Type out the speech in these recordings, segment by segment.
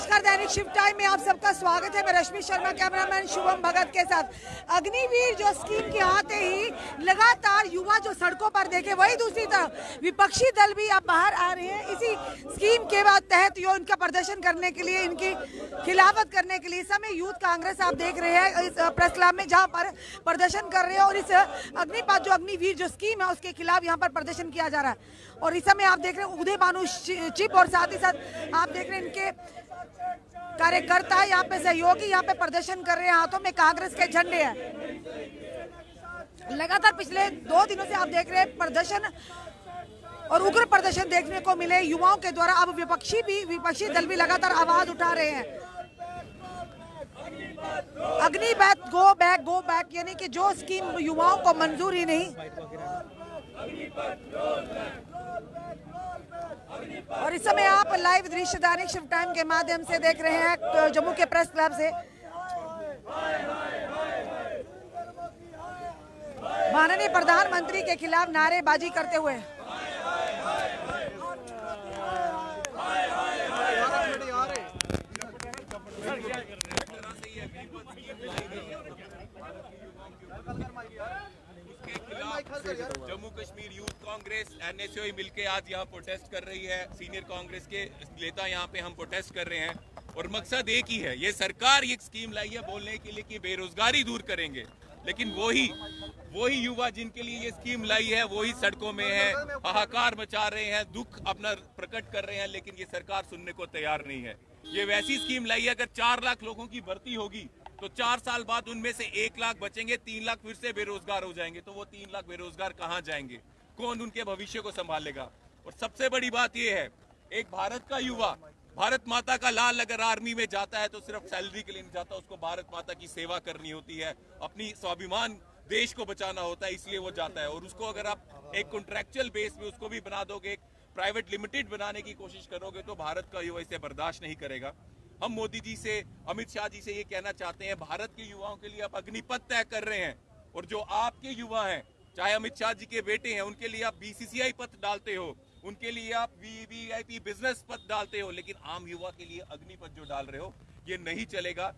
नमस्कार, दैनिक shift time में आप सबका स्वागत है। मैं रश्मि शर्मा, कैमरामैन शुभम भगत के साथ। अग्निवीर जो स्कीम के आते ही लगातार युवा जो सड़कों पर देखे, वही दूसरी तरफ विपक्षी दल भी अब बाहर आ रहे हैं इसी स्कीम के बाद तहत यो इनका प्रदर्शन करने के लिए, इनकी खिलाफत करने के लिए। इस समय यूथ कांग्रेस आप देख रहे हैं इस प्रेस क्लब में, जहाँ पर प्रदर्शन कर रहे हैं और इस अग्निपात जो अग्निवीर जो स्कीम है उसके खिलाफ यहाँ पर प्रदर्शन किया जा रहा है। और इस समय आप देख रहे हैं उदय भानु चिप और साथ ही साथ आप देख रहे हैं इनके कार्यकर्ता यहाँ पे, सहयोगी यहाँ पे प्रदर्शन कर रहे हैं, हाथों में कांग्रेस के झंडे हैं। लगातार पिछले 2 दिनों से आप देख रहे हैं प्रदर्शन और उग्र प्रदर्शन देखने को मिले युवाओं के द्वारा। अब विपक्षी दल भी लगातार आवाज उठा रहे हैं। अग्निपथ गो बैक, यानी कि जो स्कीम युवाओं को मंजूर ही नहीं। और इस समय आप लाइव दृश्य दैनिक शिफ्ट टाइम के माध्यम से देख रहे हैं जम्मू के प्रेस क्लब से। माननीय प्रधानमंत्री के खिलाफ नारेबाजी करते हुए जम्मू कश्मीर यूथ कांग्रेस एनएसयूआई मिलके आज यहाँ प्रोटेस्ट कर रही है। सीनियर कांग्रेस के नेता यहाँ पे हम प्रोटेस्ट कर रहे हैं और मकसद एक ही है, ये सरकार एक स्कीम लाई है बोलने के लिए कि बेरोजगारी दूर करेंगे, लेकिन वही युवा जिनके लिए ये स्कीम लाई है वही सड़कों में है, हाहाकार मचा रहे हैं, दुख अपना प्रकट कर रहे हैं, लेकिन ये सरकार सुनने को तैयार नहीं है। ये वैसी स्कीम लाई है, अगर 4 लाख लोगों की भर्ती होगी तो 4 साल बाद उनमें से 1 लाख बचेंगे, 3 लाख फिर से बेरोजगार हो जाएंगे। तो वो 3 लाख बेरोजगार कहाँ जाएंगे? कौन उनके भविष्य को संभालेगा? और सबसे बड़ी बात यह है, एक भारत का युवा भारत माता का लाल अगर आर्मी में जाता है तो सिर्फ सैलरी के लिए नहीं जाता, उसको भारत माता की सेवा करनी होती है, अपनी स्वाभिमान देश को बचाना होता है, इसलिए वो जाता है। और उसको अगर आप एक कॉन्ट्रैक्चुअल बेस में उसको भी बना दोगे, एक प्राइवेट लिमिटेड बनाने की कोशिश करोगे, तो भारत का युवा इसे बर्दाश्त नहीं करेगा। हम मोदी जी से, अमित शाह जी से ये कहना चाहते हैं, भारत के युवाओं के लिए आप अग्निपथ तय कर रहे हैं, और जो आपके युवा हैं, चाहे अमित शाह जी के बेटे हैं, उनके लिए आप बीसीसीआई पथ डालते हो, उनके लिए आप वीवीआईपी बिजनेस पथ डालते हो, लेकिन आम युवा के लिए अग्निपथ जो डाल रहे हो ये नहीं चलेगा।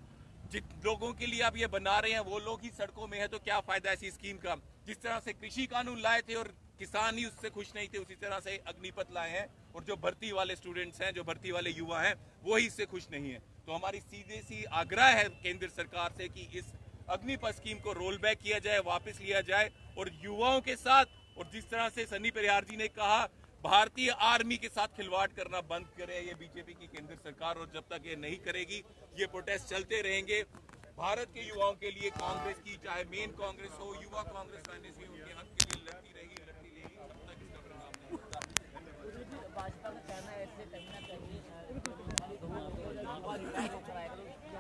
जिन लोगों के लिए आप ये बना रहे हैं वो लोग ही सड़कों में है, तो क्या फायदा ऐसी स्कीम का? जिस तरह से कृषि कानून लाए थे और किसान ही उससे खुश नहीं थे, उसी तरह से अग्निपथ लाए हैं, और जो भर्ती वाले स्टूडेंट्स हैं, जो भर्ती वाले युवा हैं, वो ही इससे खुश नहीं है। तो हमारी सीधे सी आग्रह है केंद्र सरकार से कि इस अग्निपथ स्कीम को रोल बैक किया जाए, वापस लिया जाए, और युवाओं के साथ, और जिस तरह से सन्नी परिहार जी ने कहा, भारतीय आर्मी के साथ खिलवाड़ करना बंद करे ये बीजेपी की केंद्र सरकार। और जब तक ये नहीं करेगी, ये प्रोटेस्ट चलते रहेंगे। भारत के युवाओं के लिए कांग्रेस की, चाहे मेन कांग्रेस हो, युवा कांग्रेस रहने से उनके हक के लिए लड़ती रहेगी जब तक इसका परिणाम नहीं होता। भाजपा का कहना है ऐसे कहीं ना कहीं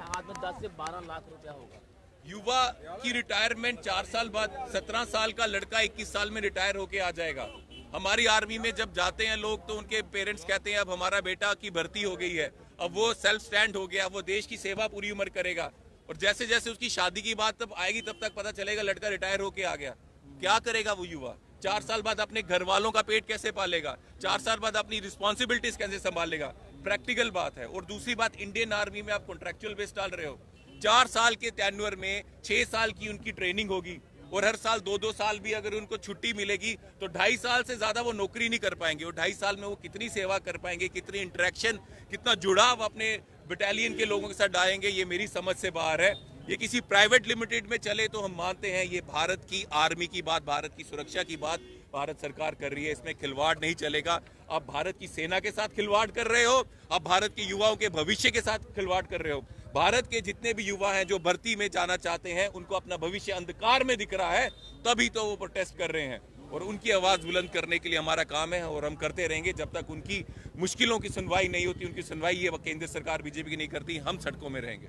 हाथ में 10 से 12 लाख रुपया होगा। युवा की रिटायरमेंट 4 साल बाद, 17 साल का लड़का 21 साल में रिटायर होके आ जाएगा। हमारी आर्मी में जब जाते हैं लोग तो उनके पेरेंट्स कहते हैं अब हमारा बेटा की भर्ती हो गई है, अब वो सेल्फ स्टैंड हो गया, वो देश की सेवा पूरी उम्र करेगा। और जैसे जैसे उसकी शादी की बात तब आएगी, तब तक पता चलेगा लड़का रिटायर होके आ गया। क्या करेगा वो युवा? 4 साल बाद अपने घर वालों का पेट कैसे पालेगा? 4 साल बाद अपनी रिस्पॉन्सिबिलिटीज कैसे संभालेगा? प्रैक्टिकल बात है। और दूसरी बात, इंडियन आर्मी में आप कॉन्ट्रैक्चुअल बेस डाल रहे हो। 4 साल के टेन्योर में 6 साल की उनकी ट्रेनिंग होगी, और हर साल 2-2 साल भी अगर उनको छुट्टी मिलेगी तो 2.5 साल से ज्यादा वो नौकरी नहीं कर पाएंगे। और 2.5 साल में वो कितनी सेवा कर पाएंगे, कितनी इंटरेक्शन, कितना जुड़ाव अपने बटालियन के लोगों के साथ डालेंगे, ये मेरी समझ से बाहर है। ये किसी प्राइवेट लिमिटेड में चले तो हम मानते हैं, ये भारत की आर्मी की बात, भारत की सुरक्षा की बात भारत सरकार कर रही है, इसमें खिलवाड़ नहीं चलेगा। आप भारत की सेना के साथ खिलवाड़ कर रहे हो, आप भारत के युवाओं के भविष्य के साथ खिलवाड़ कर रहे हो। भारत के जितने भी युवा हैं जो भर्ती में जाना चाहते हैं, उनको अपना भविष्य अंधकार में दिख रहा है, तभी तो वो प्रोटेस्ट कर रहे हैं। और उनकी आवाज बुलंद करने के लिए हमारा काम है, और हम करते रहेंगे जब तक उनकी मुश्किलों की सुनवाई नहीं होती। उनकी सुनवाई ये केंद्र सरकार बीजेपी की नहीं करती, हम सड़कों में रहेंगे।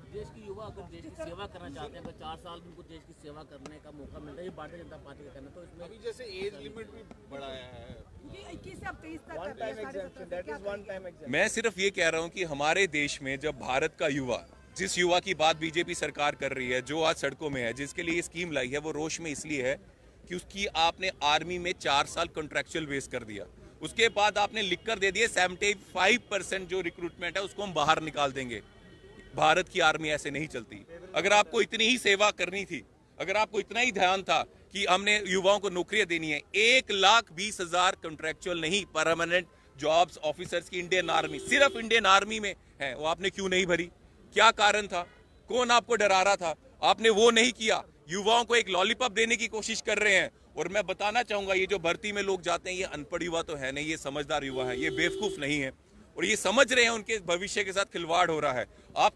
देश के युवा अगर देश की सेवा करना चाहते हैं तो 4 साल में उनको देश की सेवा करने का मौका मिलता है, ये भारतीय जनता पार्टी का कहना। तो इसमें अभी जैसे एज लिमिट भी बढ़ाया है, 21 से अब 23 तक। मैं सिर्फ ये कह रहा हूँ कि हमारे देश में जब भारत का युवा, जिस युवा की बात बीजेपी सरकार कर रही है, जो आज सड़कों में है, जिसके लिए ये स्कीम लाई है, वो रोष में इसलिए है कि उसकी आपने आर्मी में 4 साल कॉन्ट्रैक्चुअल बेस कर दिया। उसके बाद आपने लिख कर दे दिए 75% जो रिक्रूटमेंट है उसको हम बाहर निकाल देंगे। भारत की आर्मी ऐसे नहीं चलती। अगर आपको इतनी ही सेवा करनी थी, अगर आपको इतना ही ध्यान था कि हमने युवाओं को नौकरियां देनी है, 1,20,000 कॉन्ट्रेक्चुअल नहीं परमानेंट जॉब्स ऑफिसर्स की इंडियन आर्मी, सिर्फ इंडियन आर्मी में है, वो आपने क्यों नहीं भरी? क्या कारण था? कौन आपको डरा रहा था? आपने वो नहीं किया। युवाओं को एक लॉलीपॉप देने की कोशिश कर रहे हैं। और मैं बताना चाहूंगा, ये जो भर्ती में लोग जाते हैं, ये अनपढ़ युवा तो है नहीं, ये समझदार युवा है, ये बेवकूफ नहीं है और ये समझ रहे हैं उनके भविष्य के साथ खिलवाड़ हो रहा है। आप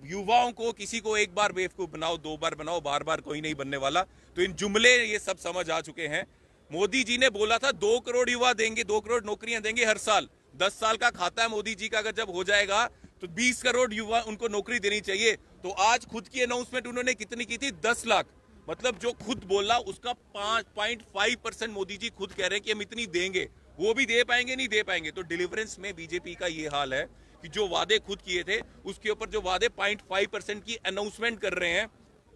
युवाओं को, किसी को एक बार बेवकूफ बनाओ, 2 बार बनाओ, बार बार कोई नहीं बनने वाला। तो इन जुमले ये सब समझ आ चुके हैं। मोदी जी ने बोला था 2 करोड़ युवा देंगे, 2 करोड़ नौकरियां देंगे हर साल। 10 साल का खाता है मोदी जी का, अगर जब हो जाएगा तो 20 करोड़ युवा उनको नौकरी देनी चाहिए। तो आज खुद की अनाउंसमेंट उन्होंने कितनी की थी? 10 लाख। मतलब जो खुद बोला उसका 5.5% मोदी जी खुद कह रहे हैं कि हम इतनी देंगे। वो भी दे पाएंगे नहीं दे पाएंगे। तो डिलीवरेंस में बीजेपी का ये हाल है कि जो वादे खुद किए थे उसके ऊपर जो वादे 0.5% की अनाउंसमेंट कर रहे हैं,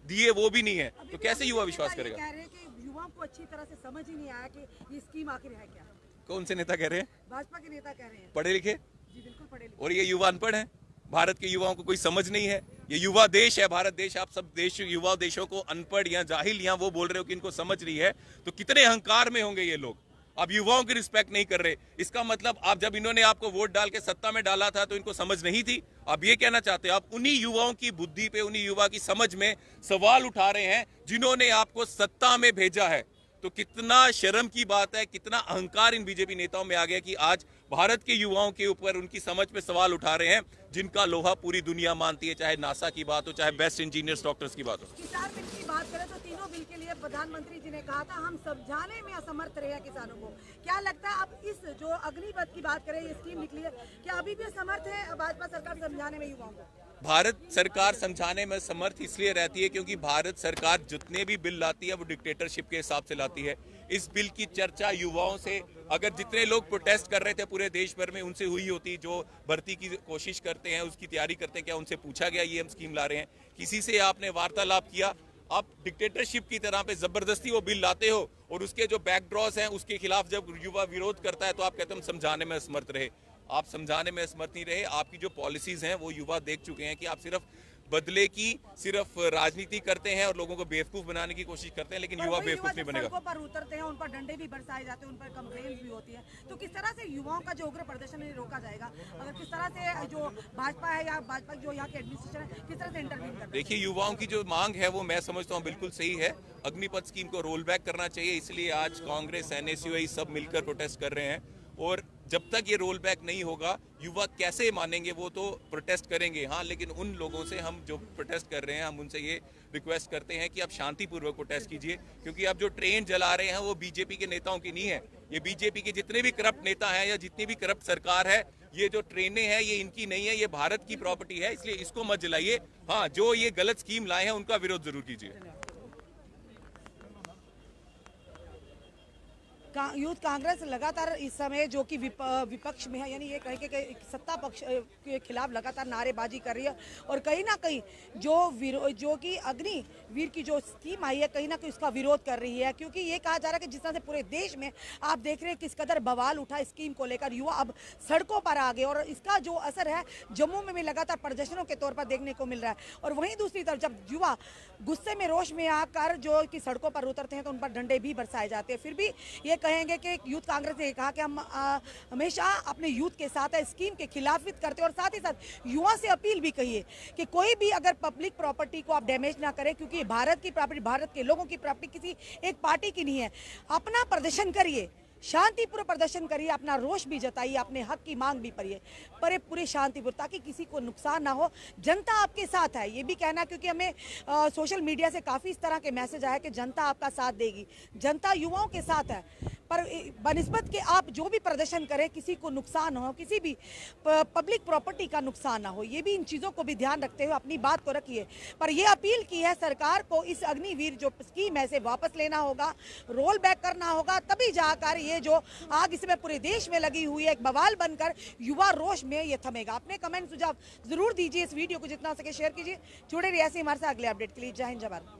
दिए वो भी नहीं है। तो कैसे युवा विश्वास करेगा? कह रहे हैं कि युवाओं को अच्छी तरह से समझ ही नहीं आया कि ये स्कीम आखिर है क्या। कौन से नेता कह रहे हैं? भाजपा के नेता कह रहे हैं। पढ़े लिखे? जी बिल्कुल पढ़े लिखे। और ये युवा अनपढ़ है। भारत के युवाओं को कोई समझ नहीं है। ये युवा देश है भारत देश। आप सब देश, युवा देशों को अनपढ़ या जाहिल या वो बोल रहे हो कि इनको समझ रही है, तो कितने अहंकार में होंगे ये लोग। आप युवाओं की रिस्पेक्ट नहीं कर रहे। इसका मतलब आप, जब इन्होंने आपको वोट डाल के सत्ता में डाला था तो इनको समझ नहीं थी। आप ये कहना चाहते हो, आप उन्हीं युवाओं की बुद्धि पे, उन्हीं युवा की समझ में सवाल उठा रहे हैं जिन्होंने आपको सत्ता में भेजा है। तो कितना शर्म की बात है, कितना अहंकार इन बीजेपी नेताओं में आ गया कि आज भारत के युवाओं के ऊपर, उनकी समझ पे सवाल उठा रहे हैं जिनका लोहा पूरी दुनिया मानती है, चाहे नासा की बात हो, चाहे बेस्ट इंजीनियर्स डॉक्टर्स की बात हो। किसान बिल की बात करें तो तीनों बिल के लिए प्रधानमंत्री जी ने कहा था हम समझाने में असमर्थ रहे हैं किसानों को। क्या लगता है अब इस जो अग्निपथ की बात करें, ये स्कीम निकली है, क्या अभी भी असमर्थ है भाजपा सरकार समझाने में युवाओं को? भारत सरकार समझाने में समर्थ इसलिए रहती है क्योंकि भारत सरकार जितने भी बिल लाती है वो डिक्टेटरशिप के हिसाब से लाती है। इस बिल की चर्चा युवाओं से, अगर जितने लोग प्रोटेस्ट कर रहे थे पूरे देश भर में, उनसे हुई होती, जो भर्ती की कोशिश करते हैं, उसकी तैयारी करते हैं, क्या उनसे पूछा गया ये हम स्कीम ला रहे हैं? किसी से आपने वार्तालाप किया? आप डिक्टेटरशिप की तरह पे जबरदस्ती वो बिल लाते हो और उसके जो बैकड्रॉस हैं उसके खिलाफ जब युवा विरोध करता है तो आप कहते हैं हम समझाने में असमर्थ रहे। आप समझाने में असमर्थ नहीं रहे। आपकी जो पॉलिसीज हैं वो युवा देख चुके हैं कि आप सिर्फ बदले की, सिर्फ राजनीति करते हैं और लोगों को बेवकूफ बनाने की कोशिश करते हैं, लेकिन युवा बेवकूफ नहीं बनेगा। सड़कों पर उतरते हैं, उन पर डंडे भी बरसाए जाते हैं, उन पर कंप्लेंट भी होती है। तो किस तरह से युवाओं का जो उग्र प्रदर्शन है रोका जाएगा? अगर किस तरह से जो भाजपा है या भाजपा जो यहाँ के एडमिनिस्ट्रेशन है, किस तरह से इंटरव्यू करते हैं? देखिए, युवाओं की जो मांग है वो मैं समझता हूँ बिल्कुल सही है। अग्निपथ स्कीम को रोल बैक करना चाहिए, इसलिए आज कांग्रेस, एनएसयूआई सब मिलकर प्रोटेस्ट कर रहे हैं। और जब तक ये रोल बैक नहीं होगा, युवा कैसे मानेंगे? वो तो प्रोटेस्ट करेंगे, हाँ, लेकिन उन लोगों से हम जो प्रोटेस्ट कर रहे हैं, हम उनसे ये रिक्वेस्ट करते हैं कि आप शांतिपूर्वक प्रोटेस्ट कीजिए, क्योंकि आप जो ट्रेन जला रहे हैं वो बीजेपी के नेताओं की नहीं है। ये बीजेपी के जितने भी करप्ट नेता हैं या जितनी भी करप्ट सरकार है, ये जो ट्रेनें हैं ये इनकी नहीं है, ये भारत की प्रॉपर्टी है, इसलिए इसको मत जलाइए। हाँ, जो ये गलत स्कीम लाए हैं उनका विरोध जरूर कीजिए। यूथ कांग्रेस लगातार इस समय जो कि विपक्ष में है, यानी ये कह के सत्ता पक्ष के खिलाफ लगातार नारेबाजी कर रही है और कहीं ना कहीं जो कि अग्निवीर की जो स्कीम आई है, कहीं ना कहीं उसका विरोध कर रही है, क्योंकि ये कहा जा रहा है कि जिस तरह से पूरे देश में आप देख रहे हैं किस कदर बवाल उठा स्कीम को लेकर, युवा अब सड़कों पर आ गए और इसका जो असर है जम्मू में भी लगातार प्रदर्शनों के तौर पर देखने को मिल रहा है। और वहीं दूसरी तरफ जब युवा गुस्से में, रोष में आकर जो कि सड़कों पर उतरते हैं तो उन पर डंडे भी बरसाए जाते हैं। फिर भी ये कहेंगे कि यूथ कांग्रेस ने कहा कि हम हमेशा अपने यूथ के साथ है, स्कीम के खिलाफित करते हैं और साथ ही साथ युवा से अपील भी कही है कि कोई भी अगर पब्लिक प्रॉपर्टी को आप डैमेज ना करें, क्योंकि भारत की प्रॉपर्टी, भारत के लोगों की प्रॉपर्टी किसी एक पार्टी की नहीं है। अपना प्रदर्शन करिए, शांतिपूर्ण प्रदर्शन करिए, अपना रोष भी जताइए, अपने हक की मांग भी पर पूरे शांतिपूर्ण, ताकि किसी को नुकसान ना हो। जनता आपके साथ है, ये भी कहना, क्योंकि हमें सोशल मीडिया से काफ़ी इस तरह के मैसेज आए कि जनता आपका साथ देगी, जनता युवाओं के साथ है, पर बनिस्बत के आप जो भी प्रदर्शन करें किसी को नुकसान हो, किसी भी पब्लिक प्रॉपर्टी का नुकसान ना हो, ये भी इन चीज़ों को भी ध्यान रखते हुए अपनी बात को रखिए। पर ये अपील की है सरकार को, इस अग्निवीर जो स्कीम है इसे वापस लेना होगा, रोल बैक करना होगा, तभी जाकर ये जो आग इसमें पूरे देश में लगी हुई है एक बवाल बनकर युवा रोष में ये थमेगा। अपने कमेंट सुझाव जरूर दीजिए, इस वीडियो को जितना सके शेयर कीजिए। जुड़े रहिए ऐसे हमारे साथ अगले अपडेट के लिए। जय हिंद, जय भारत।